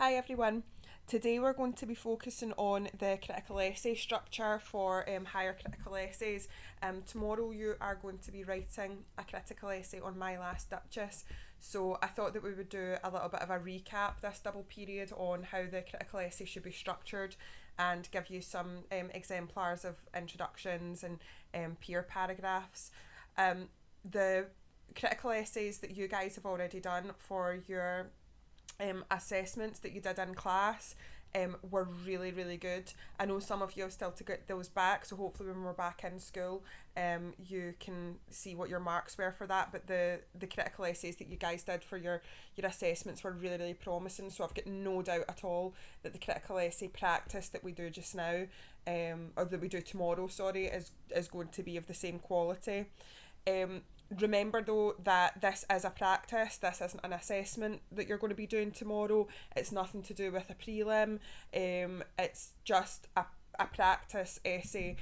Hi everyone. Today we're going to be focusing on the critical essay structure for higher critical essays. Tomorrow you are going to be writing a critical essay on My Last Duchess. So I thought that we would do a little bit of a recap this double period on how the critical essay should be structured and give you some exemplars of introductions and peer paragraphs. The critical essays that you guys have already done for your assessments that you did in class were really, really good. I know some of you have still to get those back, so hopefully when we're back in school, you can see what your marks were for that. But the critical essays that you guys did for your assessments were really, really promising. So I've got no doubt at all that the critical essay practice that we do just now, or that we do tomorrow, sorry, is going to be of the same quality. Remember though that this is a practice, this isn't an assessment that you're going to be doing tomorrow. It's nothing to do with a prelim. It's just a practice essay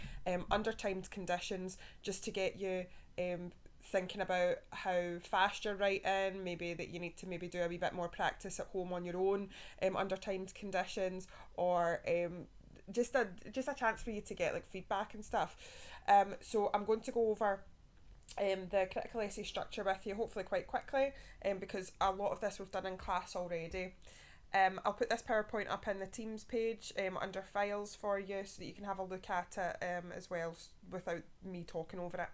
under timed conditions, just to get you thinking about how fast you're writing, maybe that you need to maybe do a wee bit more practice at home on your own under timed conditions, or just a chance for you to get like feedback and stuff. So I'm going to go over the critical essay structure with you hopefully quite quickly, because a lot of this we've done in class already. I'll put this PowerPoint up in the Teams page under files for you so that you can have a look at it as well without me talking over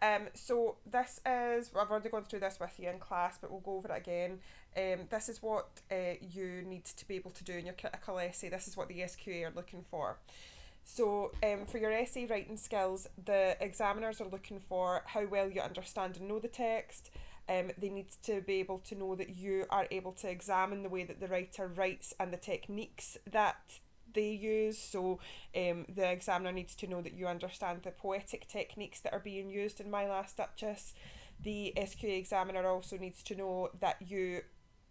it. So this is, I've already gone through this with you in class, but we'll go over it again. This is what you need to be able to do in your critical essay. This is what the SQA are looking for. So for your essay writing skills, the examiners are looking for how well you understand and know the text. They need to be able to know that you are able to examine the way that the writer writes and the techniques that they use. So the examiner needs to know that you understand the poetic techniques that are being used in My Last Duchess. The SQA examiner also needs to know that you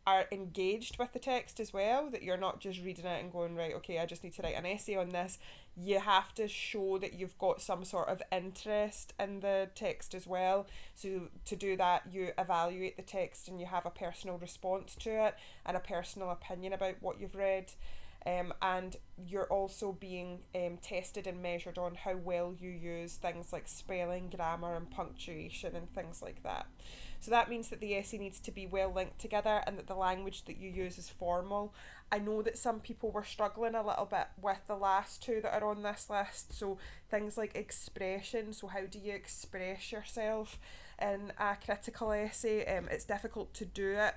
are engaged with the text as well, that you're not just reading it and going, right, okay, I just need to write an essay on this. You have to show that you've got some sort of interest in the text as well. So to do that, you evaluate the text and you have a personal response to it and a personal opinion about what you've read. And you're also being tested and measured on how well you use things like spelling, grammar and punctuation and things like that. So that means that the essay needs to be well linked together and that the language that you use is formal. I know that some people were struggling a little bit with the last two that are on this list. So things like expression, so how do you express yourself in a critical essay? It's difficult to do it.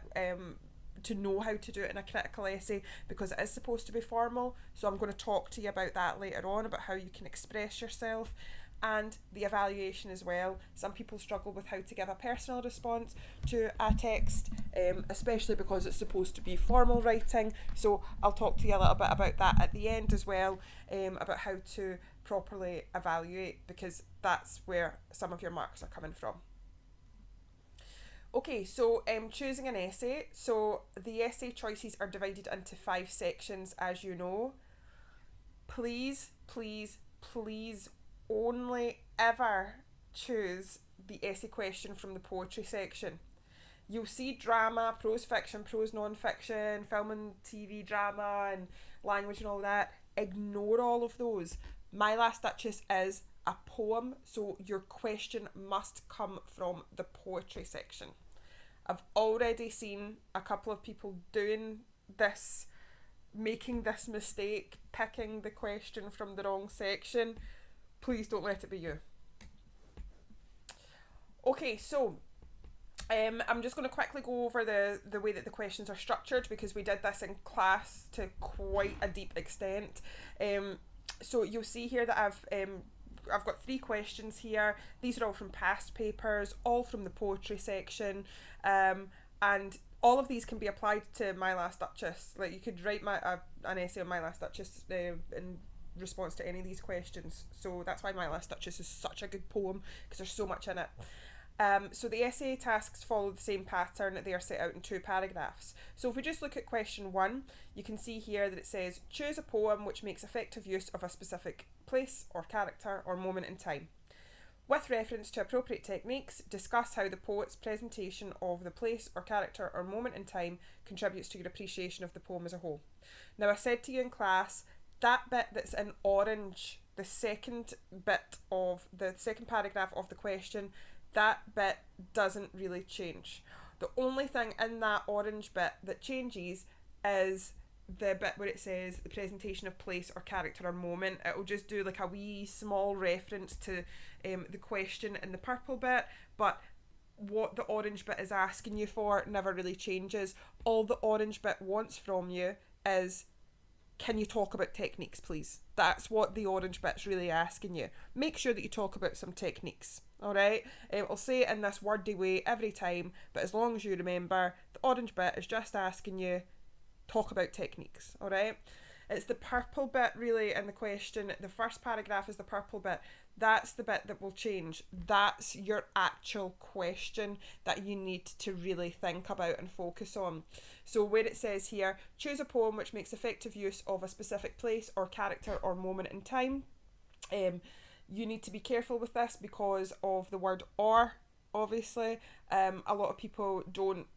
To know how to do it in a critical essay because it is supposed to be formal. So I'm going to talk to you about that later on, about how you can express yourself, and the evaluation as well. Some people struggle with how to give a personal response to a text, especially because it's supposed to be formal writing. So I'll talk to you a little bit about that at the end as well, about how to properly evaluate, because that's where some of your marks are coming from. Okay, so choosing an essay. So the essay choices are divided into 5 sections, as you know. Please, please, please only ever choose the essay question from the poetry section. You'll see drama, prose fiction, prose non-fiction, film and TV drama and language and all that. Ignore all of those. My Last Duchess is a poem, so your question must come from the poetry section. I've already seen a couple of people doing this, making this mistake, picking the question from the wrong section. Please don't let it be you. Okay, so I'm just going to quickly go over the way that the questions are structured, because we did this in class to quite a deep extent. So you'll see here that I've got 3 questions here. These are all from past papers, all from the poetry section, and all of these can be applied to My Last Duchess. Like, you could write an essay on My Last Duchess in response to any of these questions. So that's why My Last Duchess is such a good poem, because there's so much in it. So the essay tasks follow the same pattern. They are set out in 2 paragraphs. So if we just look at question 1, you can see here that it says, choose a poem which makes effective use of a specific place or character or moment in time. With reference to appropriate techniques, discuss how the poet's presentation of the place or character or moment in time contributes to your appreciation of the poem as a whole. Now, I said to you in class, that bit that's in orange, the second bit of the second paragraph of the question, that bit doesn't really change. The only thing in that orange bit that changes is the bit where it says the presentation of place or character or moment. It'll just do like a wee small reference to the question in the purple bit, but what the orange bit is asking you for never really changes. All the orange bit wants from you is, can you talk about techniques, please? That's what the orange bit's really asking you. Make sure that you talk about some techniques, all right? I'll say it in this wordy way every time, but as long as you remember, the orange bit is just asking you, talk about techniques, all right? It's the purple bit really in the question. The first paragraph is the purple bit. That's the bit that will change. That's your actual question that you need to really think about and focus on. So where it says here, choose a poem which makes effective use of a specific place or character or moment in time. You need to be careful with this because of the word or, obviously. A lot of people don't,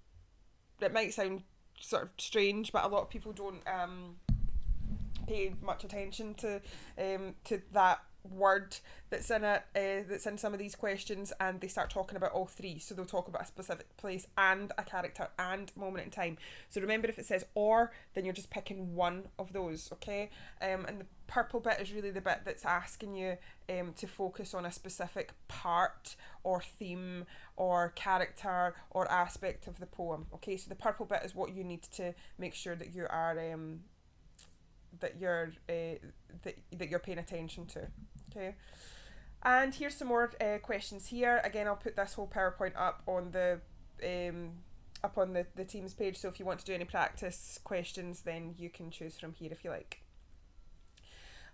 it might sound sort of strange, but a lot of people don't pay much attention to that word that's in it, that's in some of these questions, and they start talking about all three. So they'll talk about a specific place and a character and moment in time. So remember, if it says or, then you're just picking one of those, okay? And the purple bit is really the bit that's asking you to focus on a specific part or theme or character or aspect of the poem, okay? So the purple bit is what you need to make sure that you are that you're paying attention to, okay? And here's some more questions here. Again, I'll put this whole PowerPoint up on the Teams page, so if you want to do any practice questions, then you can choose from here if you like.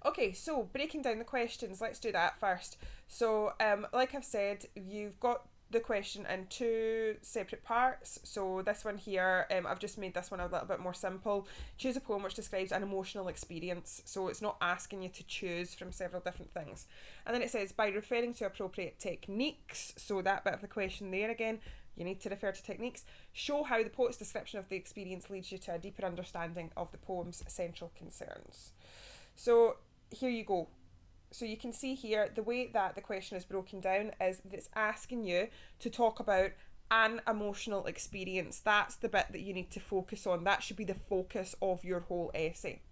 Okay, so breaking down the questions, let's do that first. So like I've said, you've got the question in two separate parts. So this one here, I've just made this one a little bit more simple. Choose a poem which describes an emotional experience. So it's not asking you to choose from several different things. And then it says, by referring to appropriate techniques, so that bit of the question there again, you need to refer to techniques. Show how the poet's description of the experience leads you to a deeper understanding of the poem's central concerns. So here you go. So you can see here, the way that the question is broken down is that it's asking you to talk about an emotional experience. That's the bit that you need to focus on. That should be the focus of your whole essay.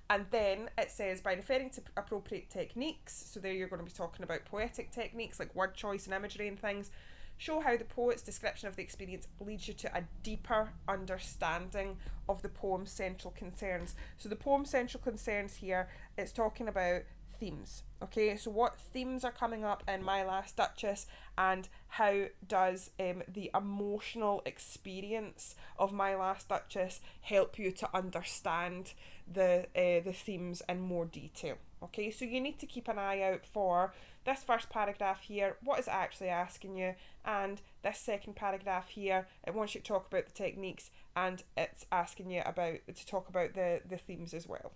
And then it says, by referring to appropriate techniques, so there you're going to be talking about poetic techniques like word choice and imagery and things, show how the poet's description of the experience leads you to a deeper understanding of the poem's central concerns. So the poem's central concerns here, it's talking about themes. Okay, so what themes are coming up in My Last Duchess, and how does the emotional experience of My Last Duchess help you to understand the themes in more detail? Okay, so you need to keep an eye out for this first paragraph here, what is it actually asking you, and this second paragraph here, it wants you to talk about the techniques, and it's asking you to talk about the themes as well.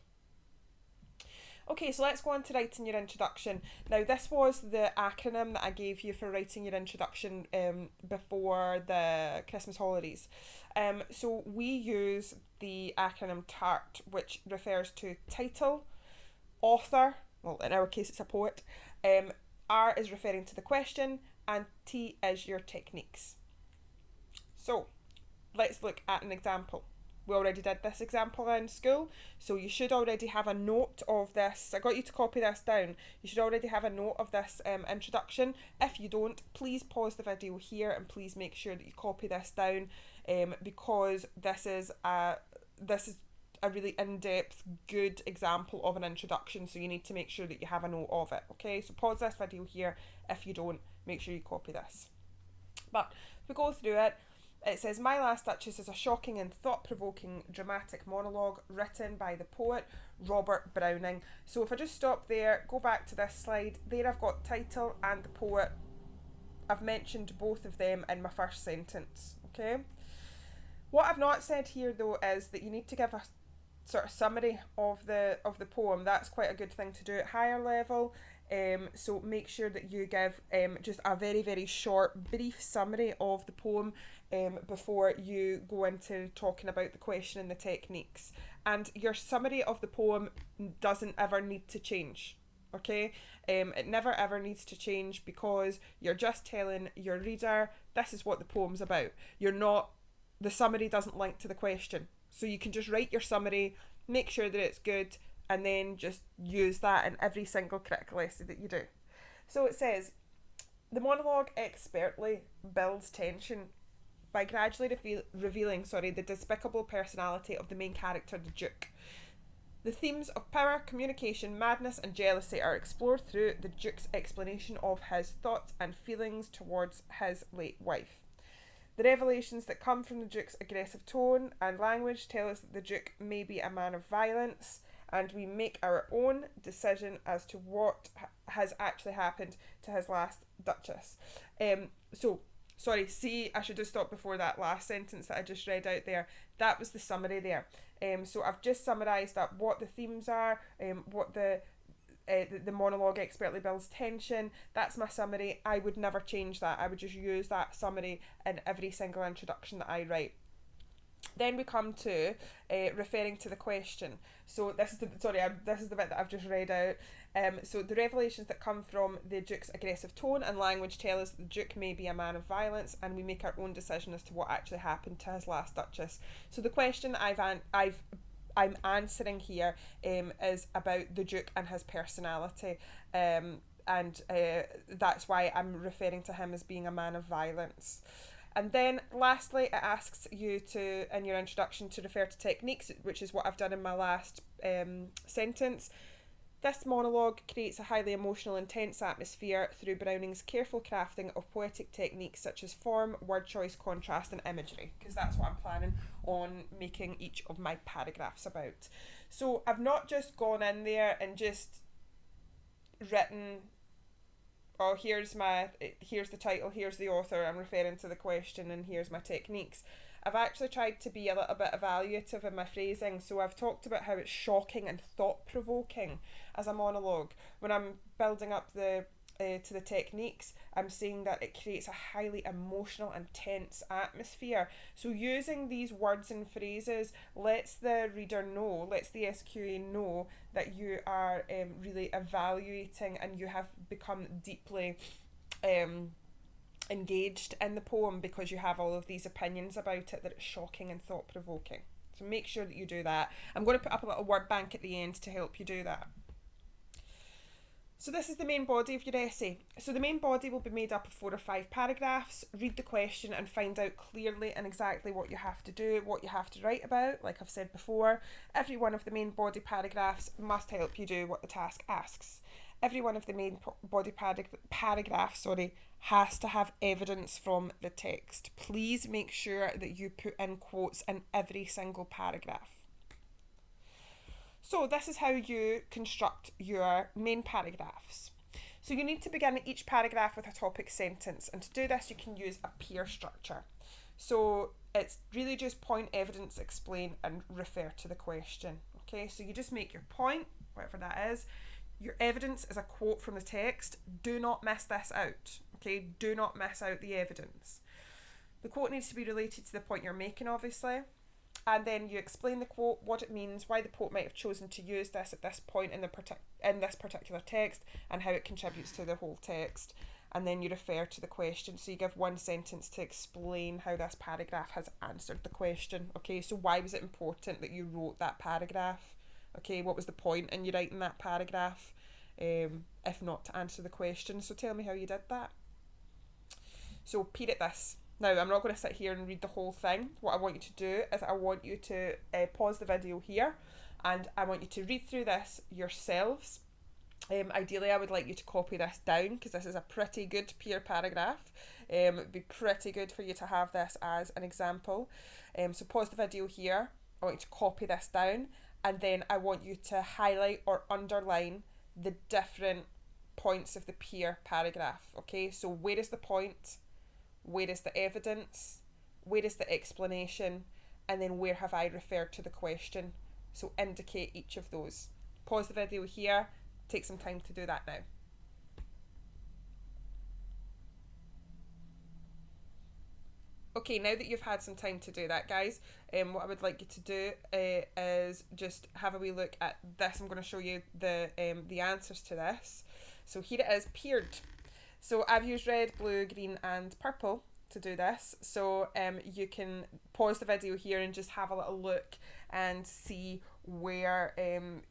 Okay, so let's go on to writing your introduction. Now, this was the acronym that I gave you for writing your introduction before the Christmas holidays. So we use the acronym TART, which refers to title, author, well, in our case it's a poet, R is referring to the question, and T is your techniques. So, let's look at an example. We already did this example in school, so you should already have a note of this. I got you to copy this down. You should already have a note of this introduction. If you don't, please pause the video here and please make sure that you copy this down, because this is a really in-depth, good example of an introduction, so you need to make sure that you have a note of it. Okay, so pause this video here. If you don't, make sure you copy this. But if we go through it, it says, My Last Duchess is a shocking and thought-provoking dramatic monologue written by the poet Robert Browning. So if I just stop there, go back to this slide, there I've got title and the poet. I've mentioned both of them in my first sentence, okay? What I've not said here though is that you need to give a sort of summary of the poem. That's quite a good thing to do at higher level. So make sure that you give just a very, very short, brief summary of the poem before you go into talking about the question and the techniques. And your summary of the poem doesn't ever need to change. Okay, it never ever needs to change, because you're just telling your reader this is what the poem's about. You're not, the summary doesn't link to the question, so you can just write your summary, make sure that it's good, and then just use that in every single critical essay that you do. So it says, the monologue expertly builds tension by gradually revealing the despicable personality of the main character, the Duke. The themes of power, communication, madness, and jealousy are explored through the Duke's explanation of his thoughts and feelings towards his late wife. The revelations that come from the Duke's aggressive tone and language tell us that the Duke may be a man of violence, and we make our own decision as to what has actually happened to his last Duchess. See, I should have stopped before that last sentence that I just read out there. That was the summary there. So I've just summarised up what the themes are, what the monologue expertly builds tension. That's my summary. I would never change that. I would just use that summary in every single introduction that I write. Then we come to referring to the question. So this is the bit that I've just read out. So the revelations that come from the Duke's aggressive tone and language tell us that the Duke may be a man of violence, and we make our own decision as to what actually happened to his last Duchess. So the question I'm answering here is about the Duke and his personality, and that's why I'm referring to him as being a man of violence. And then lastly, it asks you to, in your introduction, to refer to techniques, which is what I've done in my last sentence. This monologue creates a highly emotional, intense atmosphere through Browning's careful crafting of poetic techniques such as form, word choice, contrast, and imagery, because that's what I'm planning on making each of my paragraphs about. So I've not just gone in there and just written, oh, here's the title, here's the author, I'm referring to the question, and here's my techniques. I've actually tried to be a little bit evaluative in my phrasing. So I've talked about how it's shocking and thought-provoking as a monologue. When I'm building up to the techniques, I'm saying that it creates a highly emotional and tense atmosphere. So using these words and phrases lets the reader know, lets the SQA know that you are really evaluating and you have become deeply engaged in the poem, because you have all of these opinions about it, that it's shocking and thought-provoking. So make sure that you do that. I'm going to put up a little word bank at the end to help you do that. So this is the main body of your essay. So the main body will be made up of 4 or 5 paragraphs. Read the question and find out clearly and exactly what you have to do, what you have to write about. Like I've said before, every one of the main body paragraphs must help you do what the task asks. Every one of the main body paragraphs has to have evidence from the text. Please make sure that you put in quotes in every single paragraph. So this is how you construct your main paragraphs. So you need to begin each paragraph with a topic sentence, and to do this you can use a pair structure. So it's really just point, evidence, explain, and refer to the question. Okay, so you just make your point, whatever that is. Your evidence is a quote from the text. Do not miss this out. Okay, do not miss out the evidence. The quote needs to be related to the point you're making, obviously. And then you explain the quote, what it means, why the poet might have chosen to use this at this point in this particular text, and how it contributes to the whole text. And then you refer to the question. So you give one sentence to explain how this paragraph has answered the question. Okay, so why was it important that you wrote that paragraph? Okay, what was the point in you writing that paragraph? If not to answer the question. So tell me how you did that. So period this. Now, I'm not going to sit here and read the whole thing. What I want you to do is I want you to pause the video here, and I want you to read through this yourselves. Ideally, I would like you to copy this down, because this is a pretty good peer paragraph. It'd be pretty good for you to have this as an example. So pause the video here. I want you to copy this down, and then I want you to highlight or underline the different points of the peer paragraph. Okay, so where is the point? Where is the evidence? Where is the explanation? And then where have I referred to the question? So indicate each of those. Pause the video here. Take some time to do that now. Okay, now that you've had some time to do that, guys, what I would like you to do is just have a wee look at this. I'm going to show you the answers to this. So here it is, peered. So I've used red, blue, green and purple to do this. So you can pause the video here and just have a little look and see where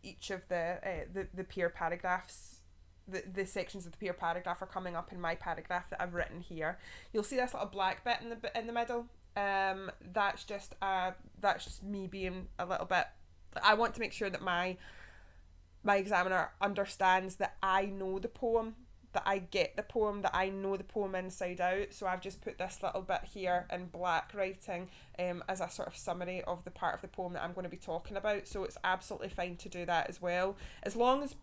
each of the peer paragraphs, the sections of the peer paragraph are coming up in my paragraph that I've written here. You'll see this little black bit in the middle. That's just me being a little bit. I want to make sure that my examiner understands that I know the poem, that I get the poem, that I know the poem inside out. So I've just put this little bit here in black writing as a sort of summary of the part of the poem that I'm going to be talking about. So it's absolutely fine to do that as well. As long as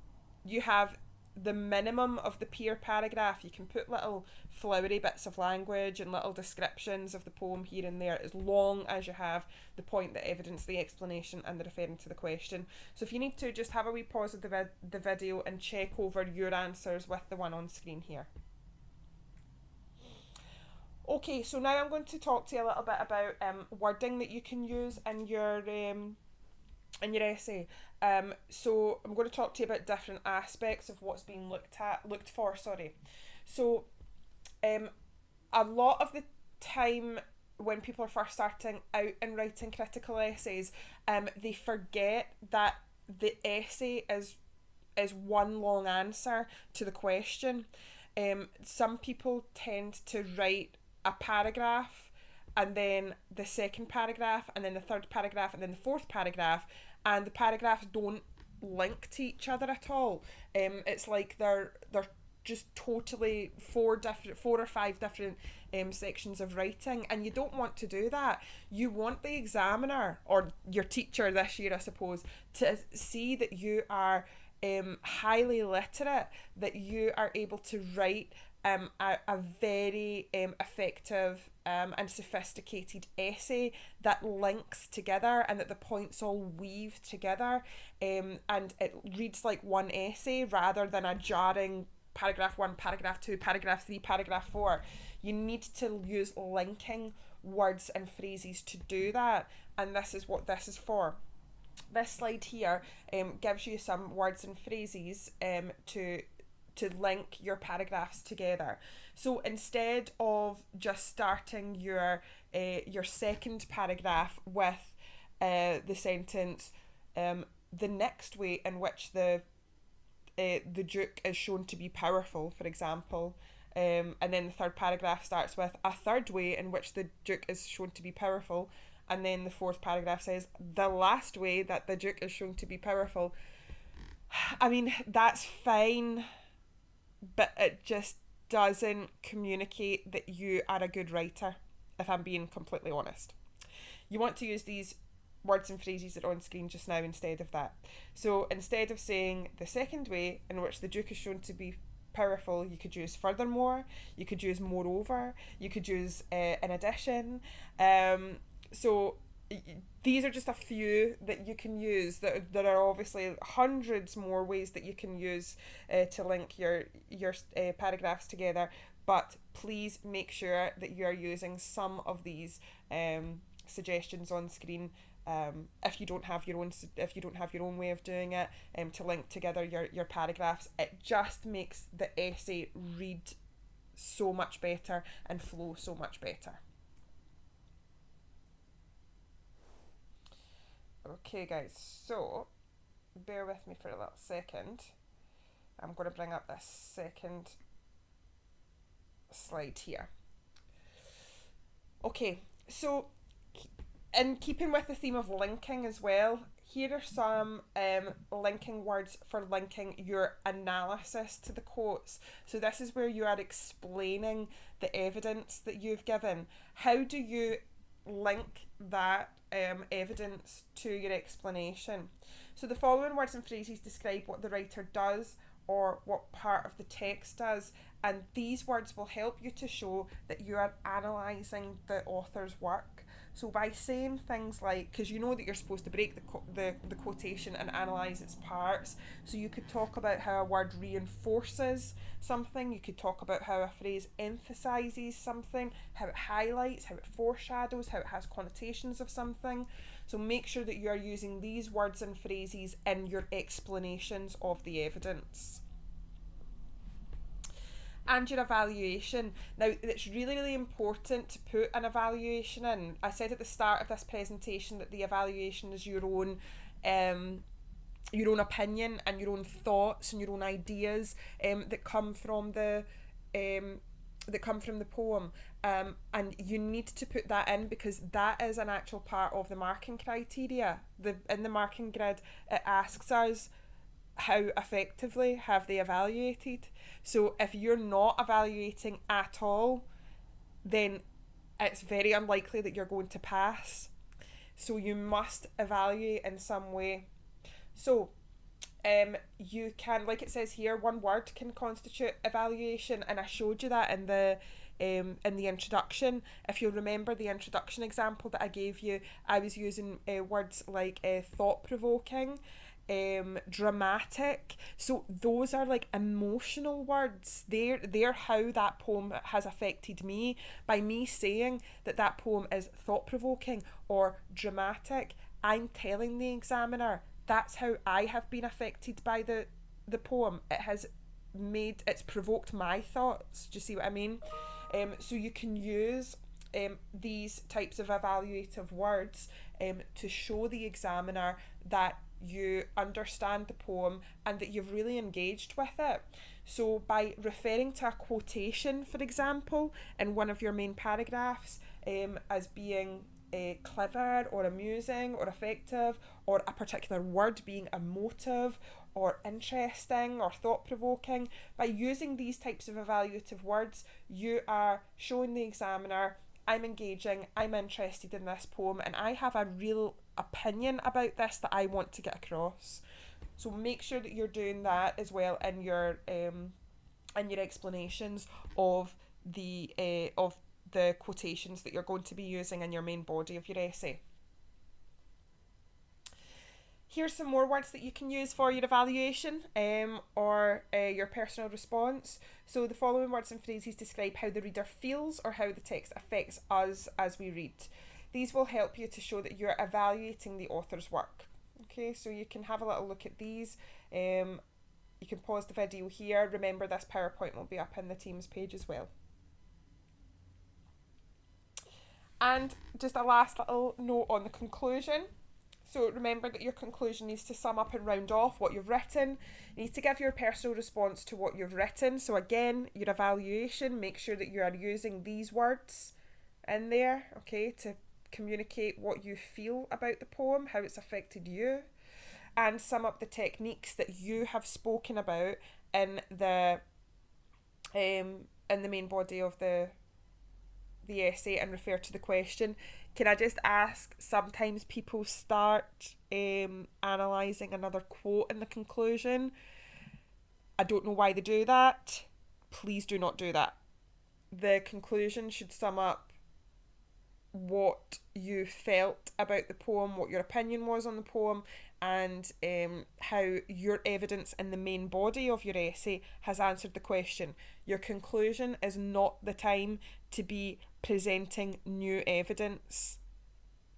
you have the minimum of the peer paragraph, you can put little flowery bits of language and little descriptions of the poem here and there, as long as you have the point, the evidence, the explanation and the referring to the question. So if you need to, just have a wee pause of the video and check over your answers with the one on screen here. Okay, so now I'm going to talk to you a little bit about wording that you can use in your essay. So I'm going to talk to you about different aspects of what's being looked for. So a lot of the time when people are first starting out in writing critical essays, they forget that the essay is one long answer to the question. Some people tend to write a paragraph and then the second paragraph and then the third paragraph and then the fourth paragraph, and the paragraphs don't link to each other at all. It's like they're just totally four or five different sections of writing, and you don't want to do that. You want the examiner or your teacher this year, I suppose, to see that you are highly literate, that you are able to write a very effective and sophisticated essay that links together and that the points all weave together, and it reads like one essay rather than a jarring paragraph 1, paragraph 2, paragraph 3, paragraph 4. You need to use linking words and phrases to do that, and this is what this is for. This slide here gives you some words and phrases to link your paragraphs together. So instead of just starting your second paragraph with the sentence, the next way in which the Duke is shown to be powerful, for example, and then the third paragraph starts with a third way in which the Duke is shown to be powerful, and then the fourth paragraph says the last way that the Duke is shown to be powerful. I mean, that's fine, but it just doesn't communicate that you are a good writer, if I'm being completely honest. You want to use these words and phrases that are on screen just now instead of that. So instead of saying the second way in which the Duke is shown to be powerful, you could use furthermore, you could use moreover, you could use in addition. So these are just a few that you can use. There are obviously hundreds more ways that you can use to link your paragraphs together, but please make sure that you are using some of these suggestions on screen. If you don't have your own way of doing it, to link together your paragraphs, it just makes the essay read so much better and flow so much better. Okay guys, so bear with me for a little second. I'm going to bring up this second slide here. Okay, so in keeping with the theme of linking as well, here are some linking words for linking your analysis to the quotes. So this is where you are explaining the evidence that you've given. How do you link that evidence to your explanation? So the following words and phrases describe what the writer does or what part of the text does, and these words will help you to show that you are analysing the author's work. So by saying things like, because you know that you're supposed to break the quotation and analyse its parts, so you could talk about how a word reinforces something, you could talk about how a phrase emphasises something, how it highlights, how it foreshadows, how it has connotations of something. So make sure that you are using these words and phrases in your explanations of the evidence. And your evaluation. Now, it's really, really important to put an evaluation in. I said at the start of this presentation that the evaluation is your own opinion and your own thoughts and your own ideas that come from the poem, and you need to put that in because that is an actual part of the marking criteria. In the marking grid, it asks us how effectively have they evaluated. So if you're not evaluating at all, then it's very unlikely that you're going to pass. So you must evaluate in some way. So you can, like it says here, one word can constitute evaluation, and I showed you that in the introduction. If you'll remember the introduction example that I gave you, I was using words like thought-provoking, dramatic. So those are like emotional words. They're how that poem has affected me. By me saying that poem is thought-provoking or dramatic, I'm telling the examiner that's how I have been affected by the poem. It's provoked my thoughts. Do you see what I mean? So you can use these types of evaluative words to show the examiner that you understand the poem and that you've really engaged with it. So by referring to a quotation, for example, in one of your main paragraphs as being clever or amusing or effective, or a particular word being emotive or interesting or thought-provoking, by using these types of evaluative words, you are showing the examiner, I'm engaging, I'm interested in this poem, and I have a real opinion about this that I want to get across. So make sure that you're doing that as well in your explanations of the quotations that you're going to be using in your main body of your essay. Here's some more words that you can use for your evaluation or your personal response. So the following words and phrases describe how the reader feels or how the text affects us as we read. These will help you to show that you're evaluating the author's work. Okay, so you can have a little look at these. You can pause the video here. Remember, this PowerPoint will be up in the Teams page as well. And just a last little note on the conclusion. So remember that your conclusion needs to sum up and round off what you've written. You need to give your personal response to what you've written. So again, your evaluation, make sure that you are using these words in there, okay, to communicate what you feel about the poem, how it's affected you, and sum up the techniques that you have spoken about in the main body of the essay and refer to the question. Can I just ask, sometimes people start analysing another quote in the conclusion. I don't know why they do that. Please do not do that. The conclusion should sum up what you felt about the poem, what your opinion was on the poem, and how your evidence in the main body of your essay has answered the question. Your conclusion is not the time to be presenting new evidence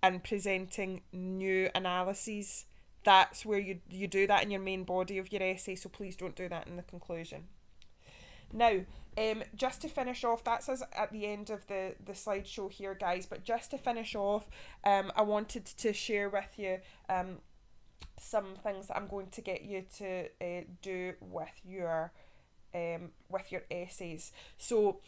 and presenting new analyses. That's where you do that in your main body of your essay, so please don't do that in the conclusion. Now, just to finish off, that's us at the end of the slideshow here, guys, but just to finish off, I wanted to share with you some things that I'm going to get you to do with your essays. So,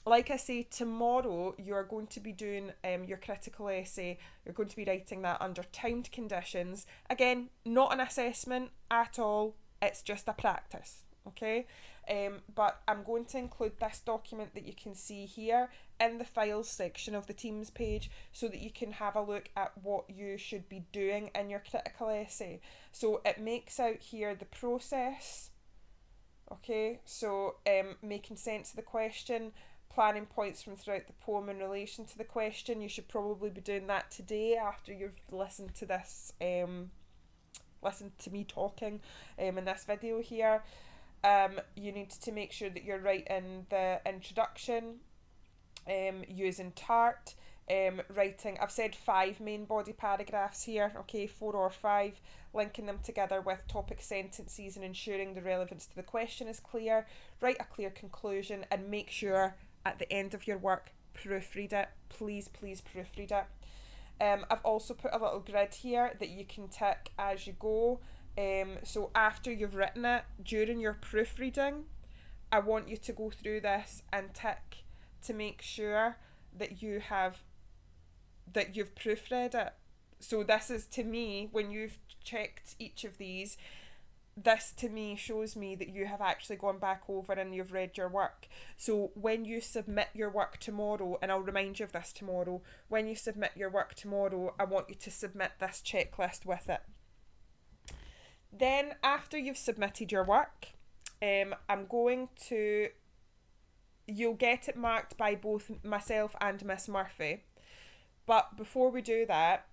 like I say, tomorrow you're going to be doing your critical essay. You're going to be writing that under timed conditions. Again, not an assessment at all. It's just a practice, okay? But I'm going to include this document that you can see here in the files section of the Teams page so that you can have a look at what you should be doing in your critical essay. So it makes out here the process, okay? So making sense of the question, planning points from throughout the poem in relation to the question. You should probably be doing that today after you've listened to this, listened to me talking in this video here. You need to make sure that you're writing the introduction, using tart, writing, I've said 5 main body paragraphs here, okay, 4 or 5, linking them together with topic sentences and ensuring the relevance to the question is clear. Write a clear conclusion and make sure at the end of your work, proofread it. Please, please proofread it. I've also put a little grid here that you can tick as you go. So after you've written it, during your proofreading, I want you to go through this and tick to make sure that you've proofread it. So this is, to me, when you've checked each of these, this to me shows me that you have actually gone back over and you've read your work. So when you submit your work tomorrow, and I'll remind you of this tomorrow, when you submit your work tomorrow, I want you to submit this checklist with it. Then after you've submitted your work, you'll get it marked by both myself and Miss Murphy. But before we do that,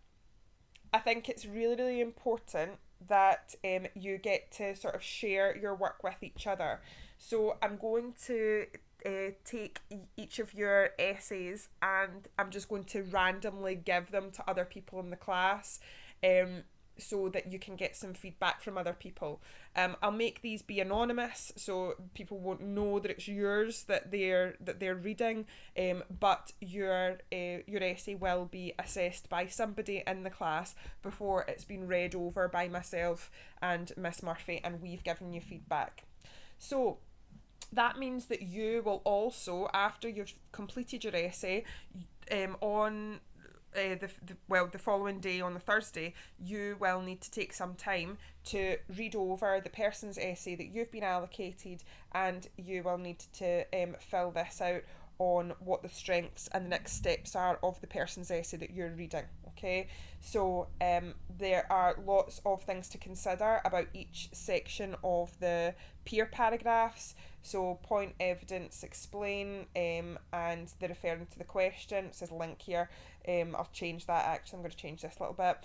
I think it's really, really important that you get to sort of share your work with each other. So I'm going to take each of your essays and I'm just going to randomly give them to other people in the class. So that you can get some feedback from other people. I'll make these be anonymous, so people won't know that it's yours that they're reading. But your essay will be assessed by somebody in the class before it's been read over by myself and Miss Murphy, and we've given you feedback. So that means that you will also, after you've completed your essay, on the following day, on the Thursday, you will need to take some time to read over the person's essay that you've been allocated, and you will need to fill this out on what the strengths and the next steps are of the person's essay that you're reading. Okay, so there are lots of things to consider about each section of the peer paragraphs. So point, evidence, explain, and the referring to the question. It says link here. I'll change that actually. I'm going to change this a little bit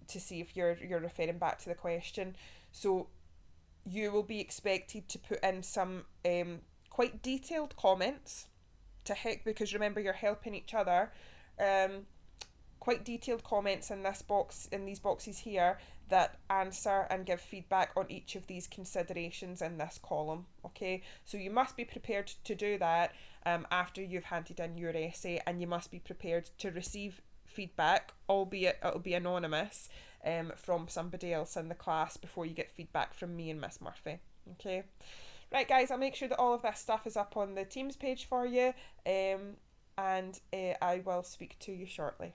to see if you're referring back to the question. So you will be expected to put in some quite detailed comments to help, because remember, you're helping each other. Quite detailed comments in this box, in these boxes here, that answer and give feedback on each of these considerations in this column. Okay, so you must be prepared to do that after you've handed in your essay, and you must be prepared to receive feedback, albeit it'll be anonymous, from somebody else in the class before you get feedback from me and Miss Murphy. Okay, right guys, I'll make sure that all of this stuff is up on the Teams page for you, and I will speak to you shortly.